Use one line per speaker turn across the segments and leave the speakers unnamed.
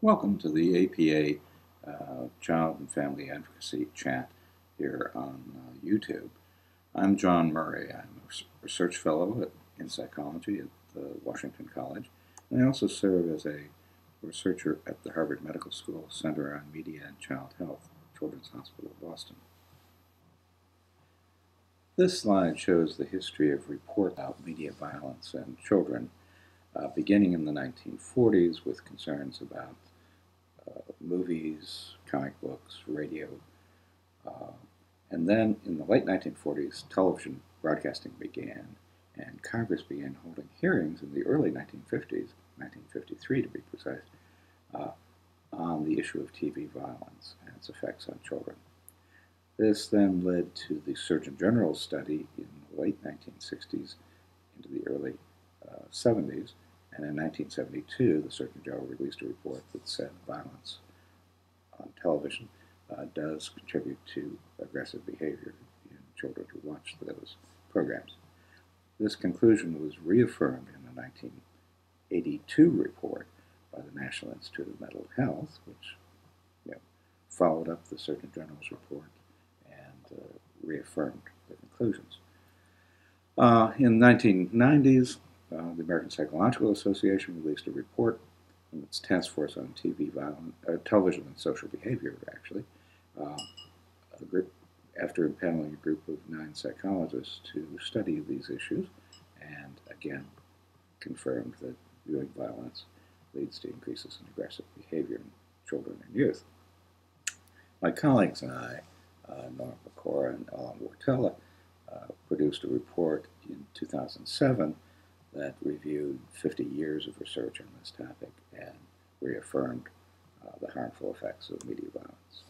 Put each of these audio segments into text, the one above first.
Welcome to the APA Child and Family Advocacy chat here on YouTube. I'm John Murray. I'm a research fellow in psychology at Washington College, and I also serve as a researcher at the Harvard Medical School Center on Media and Child Health, Children's Hospital of Boston. This slide shows the history of reports about media violence and children, beginning in the 1940s with concerns about movies, comic books, radio, and then in the late 1940s, television broadcasting began, and Congress began holding hearings in the early 1950s, 1953 to be precise, on the issue of TV violence and its effects on children. This then led to the Surgeon General's study in the late 1960s into the early 70s, and in 1972, the Surgeon General released a report that said violence on television does contribute to aggressive behavior in children who watch those programs. This conclusion was reaffirmed in a 1982 report by the National Institute of Mental Health, which followed up the Surgeon General's report and reaffirmed the conclusions. In the 1990s, the American Psychological Association released a report from its task force on television and social behavior, actually, after impaneling a group of 9 psychologists to study these issues, and again confirmed that viewing violence leads to increases in aggressive behavior in children and youth. My colleagues and I, Norm Pecora and Ellen Wartella, produced a report in 2007 that reviewed 50 years of research on this topic and reaffirmed the harmful effects of media violence.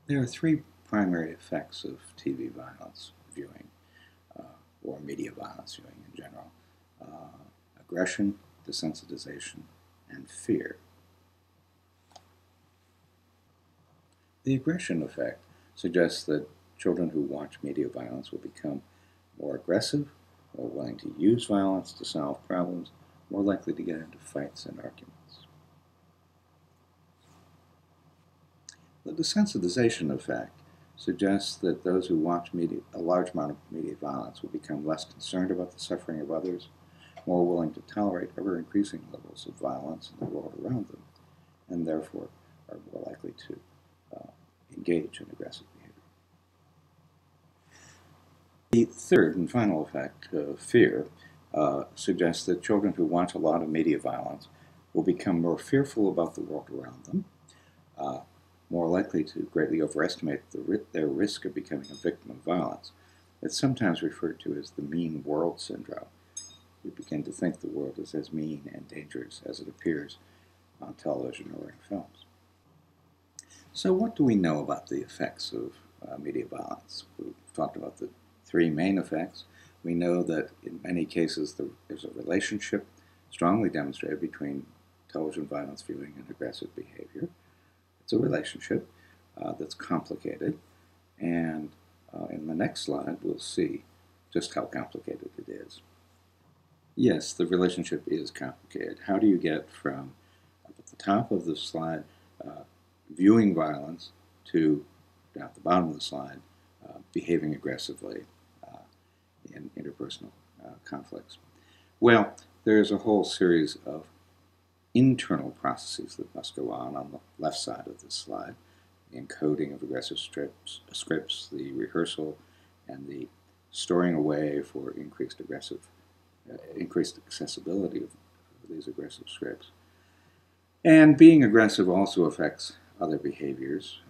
There are 3 primary effects of TV violence viewing, or media violence viewing in general: aggression, desensitization, and fear. The aggression effect suggests that children who watch media violence will become more aggressive, more willing to use violence to solve problems, more likely to get into fights and arguments. The desensitization effect suggests that those who watch a large amount of media violence will become less concerned about the suffering of others, more willing to tolerate ever-increasing levels of violence in the world around them, and therefore are more likely to engage in aggressive behavior. The third and final effect, fear, suggests that children who watch a lot of media violence will become more fearful about the world around them, more likely to greatly overestimate their risk of becoming a victim of violence. It's sometimes referred to as the mean world syndrome. We begin to think the world is as mean and dangerous as it appears on television or in films. So what do we know about the effects of media violence? We've talked about the 3 main effects. We know that in many cases there's a relationship strongly demonstrated between television violence viewing and aggressive behavior. It's a relationship that's complicated, and in the next slide we'll see just how complicated it is. Yes, the relationship is complicated. How do you get from, up at the top of the slide, viewing violence to, down at the bottom of the slide, behaving aggressively in interpersonal conflicts? Well, there's a whole series of internal processes that must go on the left side of this slide: the encoding of aggressive scripts, the rehearsal, and the storing away for increased accessibility of these aggressive scripts. And being aggressive also affects other behaviors: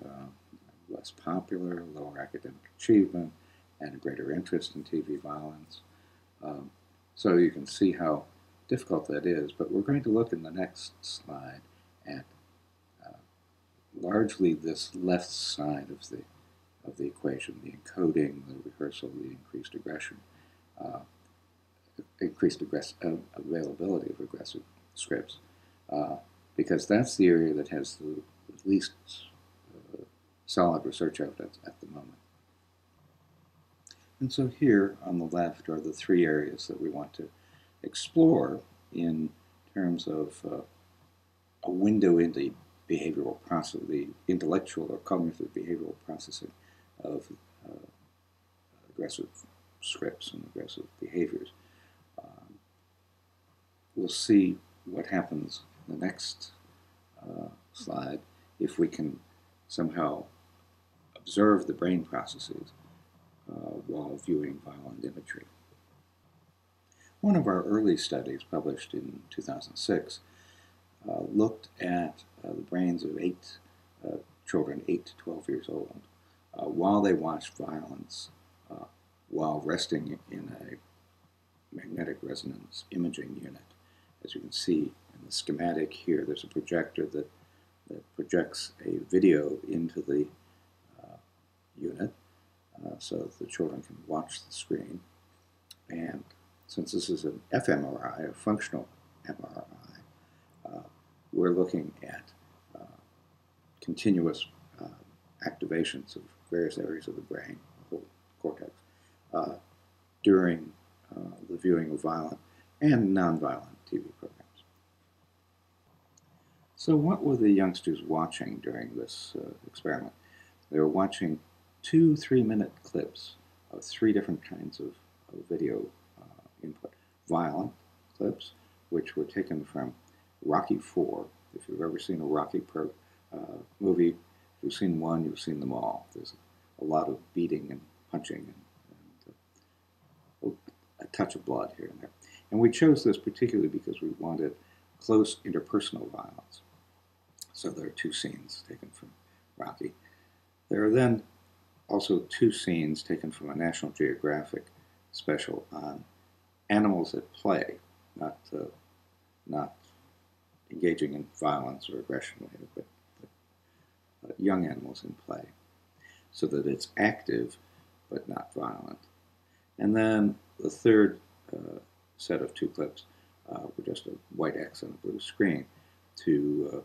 less popular, lower academic achievement, and a greater interest in TV violence. So you can see how difficult that is, but we're going to look in the next slide at largely this left side of the equation: the encoding, the rehearsal, the increased aggression, availability of aggressive scripts, because that's the area that has the least solid research evidence at the moment. And so here on the left are the 3 areas that we want to explore in terms of a window into behavioral process, the intellectual or cognitive behavioral processing of aggressive scripts and aggressive behaviors. We'll see what happens in the next slide if we can somehow observe the brain processes while viewing violent imagery. One of our early studies, published in 2006, looked at the brains of children 8 to 12 years old while they watched violence while resting in a magnetic resonance imaging unit. As you can see in the schematic here, there's a projector that projects a video into the unit so that the children can watch the screen. And since this is an fMRI, a functional MRI, we're looking at continuous activations of various areas of the brain, the whole cortex, during the viewing of violent and nonviolent TV programs. So what were the youngsters watching during this experiment? They were watching 2 3-minute clips of 3 different kinds of video input. Violent clips, which were taken from Rocky IV. If you've ever seen a Rocky movie, if you've seen one, you've seen them all. There's a lot of beating and punching and a touch of blood here and there. And we chose this particularly because we wanted close interpersonal violence. So there are 2 scenes taken from Rocky. There are then also 2 scenes taken from a National Geographic special on animals at play, not engaging in violence or aggression later, but young animals in play, so that it's active but not violent. And then the third set of 2 clips were just a white X on a blue screen to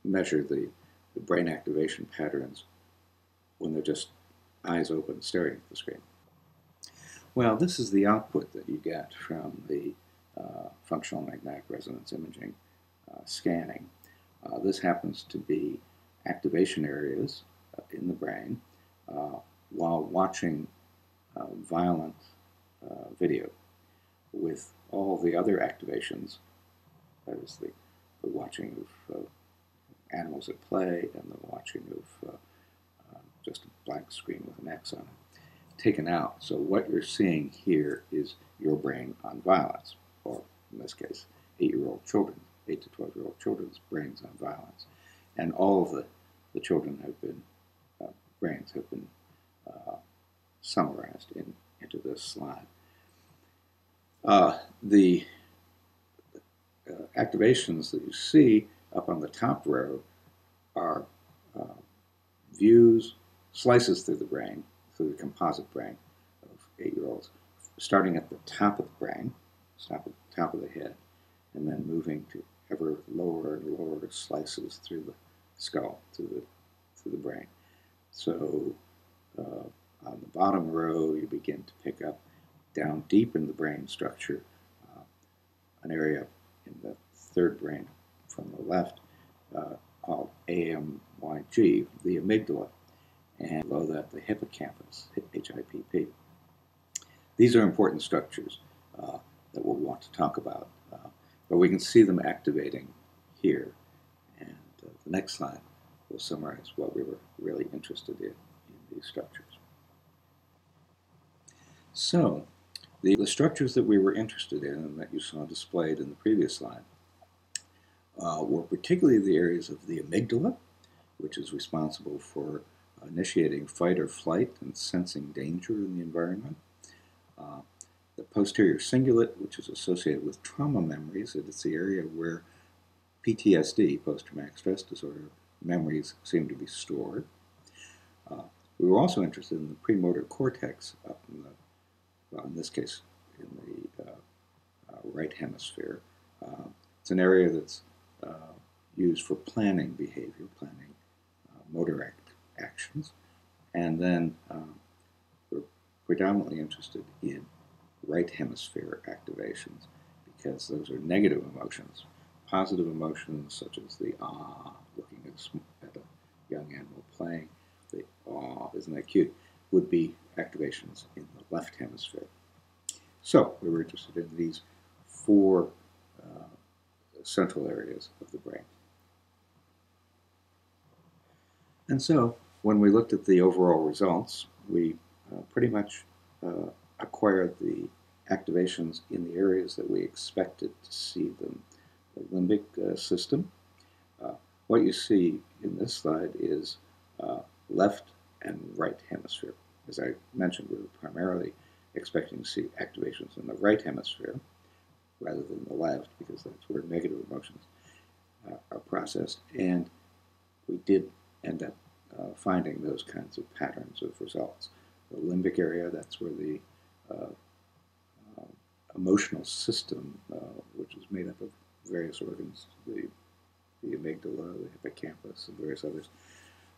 measure the brain activation patterns when they're just eyes open staring at the screen. Well, this is the output that you get from the functional magnetic resonance imaging scanning. This happens to be activation areas in the brain while watching violent video, with all the other activations, that is the watching of animals at play and the watching of just a blank screen with an X on it, taken out. So what you're seeing here is your brain on violence, or in this case, 8-year-old children, 8 to 12-year-old children's brains on violence. And all of the children have been, brains have been summarized into this slide. The activations that you see up on the top row are views, slices through the brain, through the composite brain of 8-year-olds, starting at the top of the brain, stop at the top of the head, and then moving to ever lower and lower slices through the skull, through the brain. So on the bottom row, you begin to pick up down deep in the brain structure, an area in the third brain from the left called AMYG, the amygdala, and below that the hippocampus, HIPP. These are important structures that we'll want to talk about, but we can see them activating here. And the next slide will summarize what we were really interested in these structures. So, the structures that we were interested in and that you saw displayed in the previous slide were particularly the areas of the amygdala, which is responsible for initiating fight or flight and sensing danger in the environment. The posterior cingulate, which is associated with trauma memories, and it's the area where PTSD, post-traumatic stress disorder, memories seem to be stored. We were also interested in the premotor cortex up in the, well, in this case, in the right hemisphere. It's an area that's used for planning behavior, planning motor actions. And then we're predominantly interested in right hemisphere activations because those are negative emotions. positive emotions such as the ah, looking at a young animal playing, the aw, isn't that cute, would be activations in the left hemisphere. So we were interested in these four central areas of the brain. And so when we looked at the overall results, we pretty much acquired the activations in the areas that we expected to see them. The limbic system. What you see in this slide is left and right hemisphere. As I mentioned, we were primarily expecting to see activations in the right hemisphere rather than the left, because that's where negative emotions are processed. And we did end up finding those kinds of patterns of results. The limbic area, that's where the emotional system, which is made up of various organs, the amygdala, the hippocampus, and various others,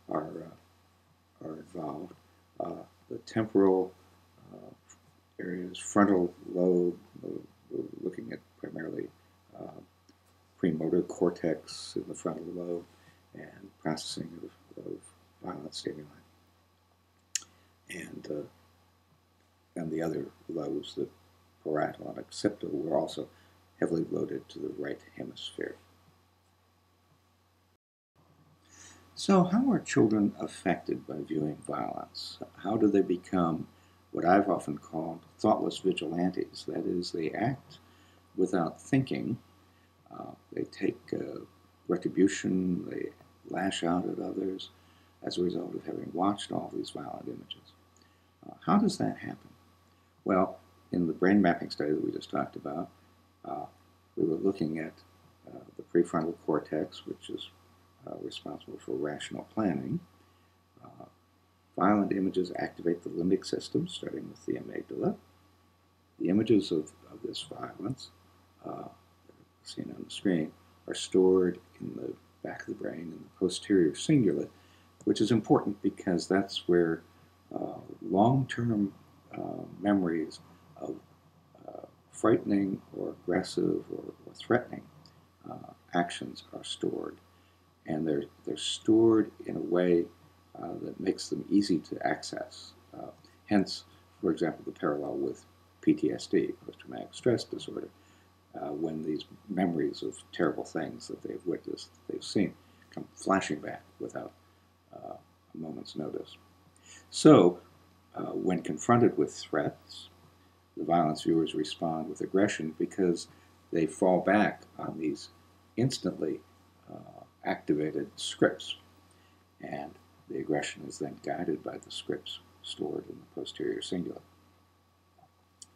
are involved. The temporal areas, frontal lobe, we're looking at primarily premotor cortex in the frontal lobe and processing of violent stimuli. And the other lobes, the parietal and occipital, were also heavily loaded to the right hemisphere. So how are children affected by viewing violence? How do they become what I've often called thoughtless vigilantes? That is, they act without thinking. They take retribution, they lash out at others as a result of having watched all these violent images. How does that happen? Well, in the brain mapping study that we just talked about, we were looking at the prefrontal cortex, which is responsible for rational planning. Violent images activate the limbic system, starting with the amygdala. The images of this violence, seen on the screen, are stored in the back of the brain in the posterior cingulate, which is important because that's where long-term memories of frightening or aggressive or threatening actions are stored. And they're stored in a way that makes them easy to access. Hence, for example, the parallel with PTSD, post-traumatic stress disorder, when these memories of terrible things that they've witnessed, they've seen, come flashing back without a moment's notice. So, when confronted with threats, the violence viewers respond with aggression because they fall back on these instantly activated scripts, and the aggression is then guided by the scripts stored in the posterior cingulate.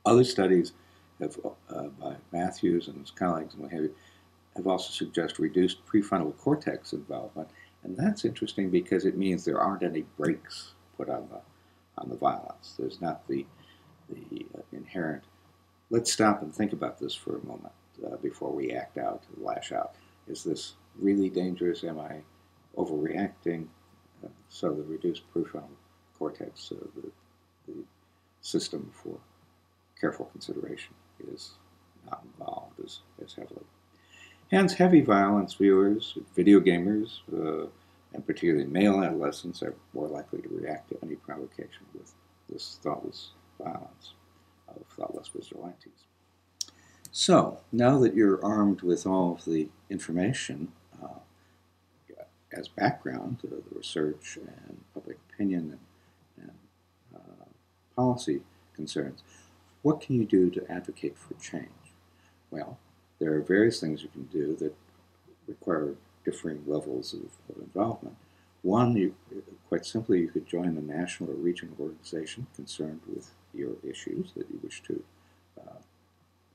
Other studies have, by Matthews and his colleagues and what have you, have also suggested reduced prefrontal cortex involvement, and that's interesting because it means there aren't any brakes put on the violence. There's not the inherent, let's stop and think about this for a moment before we act out and lash out. Is this really dangerous? Am I overreacting? So the reduced prefrontal cortex, the system for careful consideration, is not involved as heavily. Hence, heavy violence viewers, video gamers, and particularly male adolescents, are more likely to react to any provocation with this thoughtless violence of thoughtless vigilantes. So, now that you're armed with all of the information as background to the research and public opinion and policy concerns, what can you do to advocate for change? Well, there are various things you can do that require differing levels of involvement. One, quite simply, you could join a national or regional organization concerned with your issues that you wish to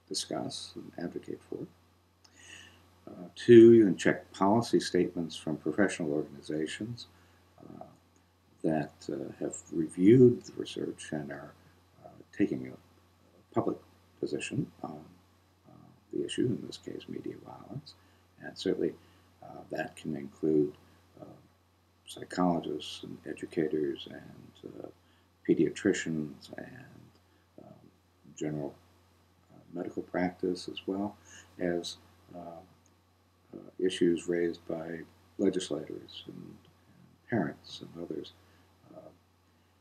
discuss and advocate for. Two, you can check policy statements from professional organizations that have reviewed the research and are taking a public position on the issue, in this case media violence. And certainly that can include psychologists and educators and pediatricians and general medical practice, as well as issues raised by legislators and parents and others.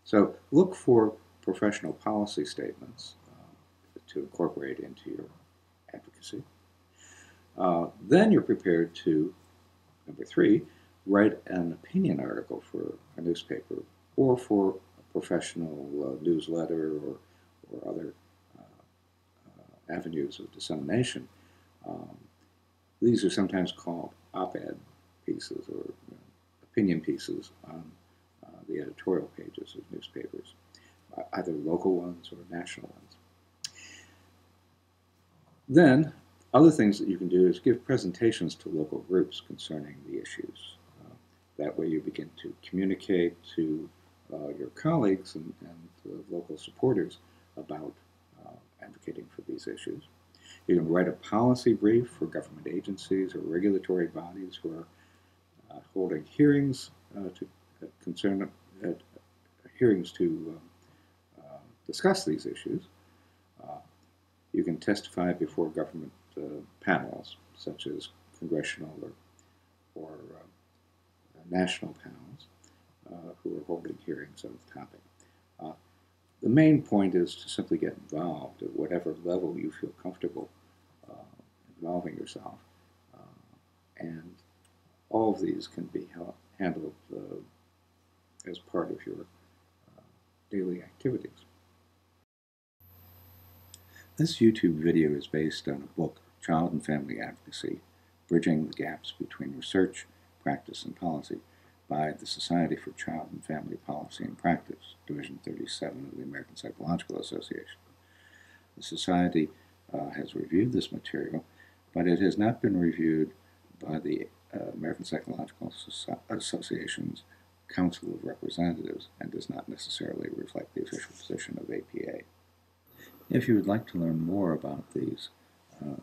So look for professional policy statements to incorporate into your advocacy. Then you're prepared to, number 3, write an opinion article for a newspaper or for a professional newsletter or other avenues of dissemination. These are sometimes called op-ed pieces or opinion pieces on the editorial pages of newspapers, either local ones or national ones. Then, other things that you can do is give presentations to local groups concerning the issues. That way you begin to communicate to your colleagues and local supporters about advocating for these issues. You can write a policy brief for government agencies or regulatory bodies who are holding hearings to discuss these issues. You can testify before government panels, such as congressional or national panels who are holding hearings on the topic. The main point is to simply get involved at whatever level you feel comfortable involving yourself. And all of these can be handled as part of your daily activities. This YouTube video is based on a book, Child and Family Advocacy, Bridging the Gaps Between Research, Practice, and Policy, by the Society for Child and Family Policy and Practice, Division 37 of the American Psychological Association. The Society has reviewed this material, but it has not been reviewed by the American Psychological Association's Council of Representatives and does not necessarily reflect the official position of APA. If you would like to learn more about these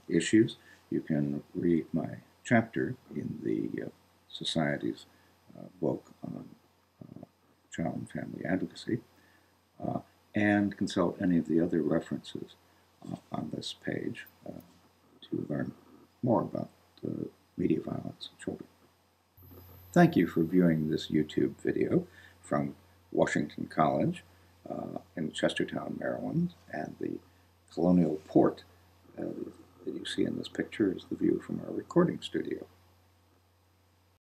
issues, you can read my chapter in the Society's book on child and family advocacy, and consult any of the other references on this page to learn more about media violence in children. Thank you for viewing this YouTube video from Washington College in Chestertown, Maryland, and the Colonial Port that you see in this picture is the view from our recording studio.